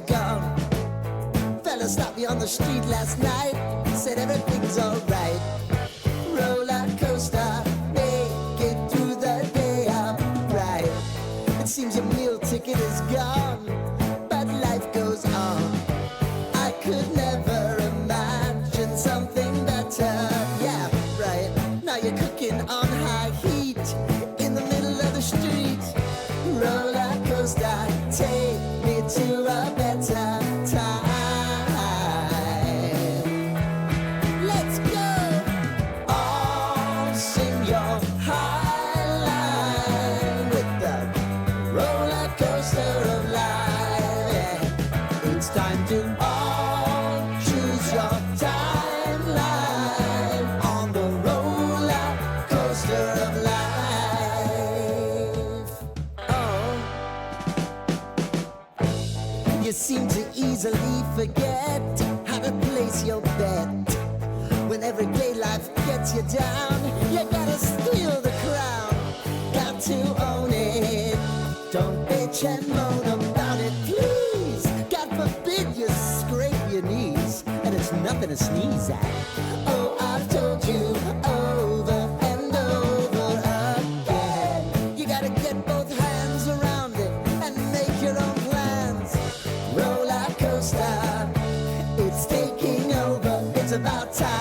gone. Fella stopped me on the street last night, said everything's alright. Roller coaster, make it through the day upright. It seems your meal ticket is gone, but life goes on. I could never imagine something better. Yeah, right. Now you're cooking on high heat in the middle of the street. Roller coaster, take me to a better time. Let's go. All sing your high line with the roller coaster of life. Yeah. It's time to all choose your timeline on the roller coaster of life. Oh, you seem to easily forget how to place your bet. When everyday life gets you down, you gotta steal the crown. Got to own it. Don't bitch and moan about it, please. God forbid you scrape your knees, and it's nothing to sneeze at. Oh, I've told you over and over again. You gotta get both hands around it and make your own plans. Roller coaster, it's taking over. It's about time.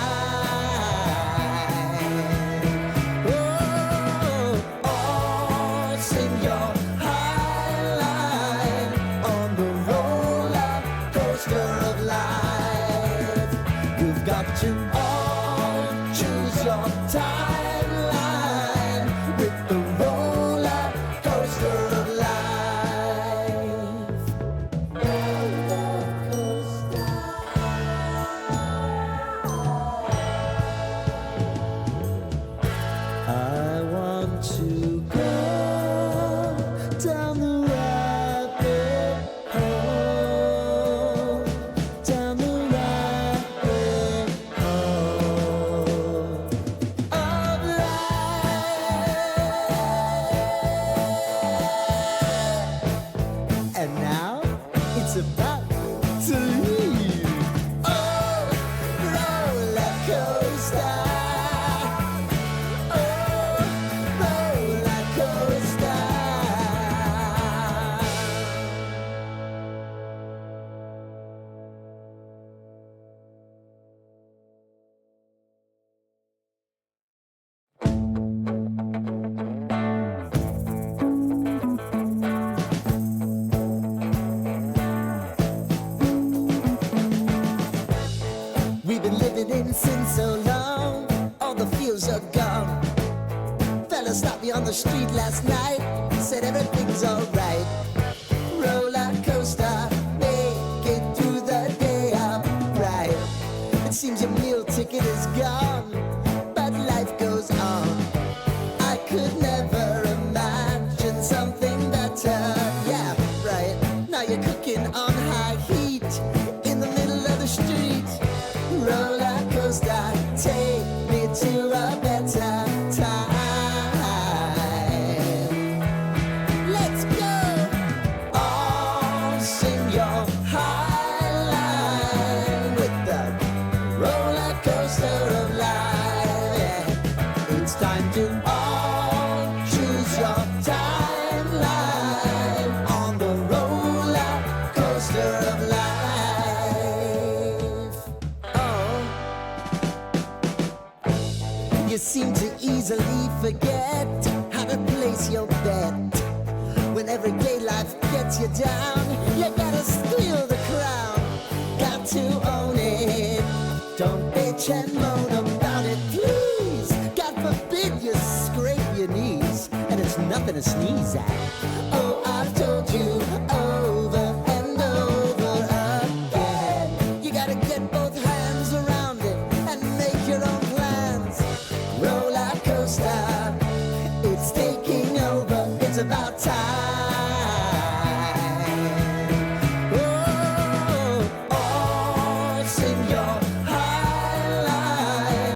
Oh, oh, sing your high line on the roller coaster of life. You've got to all choose your timeline with the roller coaster of life. Roller coaster. I want to go down the rabbit hole, down the rabbit hole of life. And now it's about to leave. Oh, roller coaster. Oh, roller coaster. We've been living in sin so long, all the feels are gone. Fella stopped me on the street last night, said everything's alright. Roller coaster, make it through the day upright. It seems your meal ticket is gone, but life goes on. I could never imagine something better. Yeah, right. Now you're cooking on high heat in the middle of the street. Roller coaster, take me to a better time. Let's go. All sing your high line with the roller coaster of life. Yeah. It's time to all choose your timeline on the roller coaster of life. Oh, you seem to easily forget how to place your bet. When everyday life gets you down, you gotta steal the crown. Got to own it. Don't bitch and moan about it, please. God forbid you scrape your knees, and it's nothing to sneeze at. Oh, I've told you over and over again. You gotta get both hands around it and make your own plans. Roller coaster, it's taking over. It's about time. Oh, oh, sing your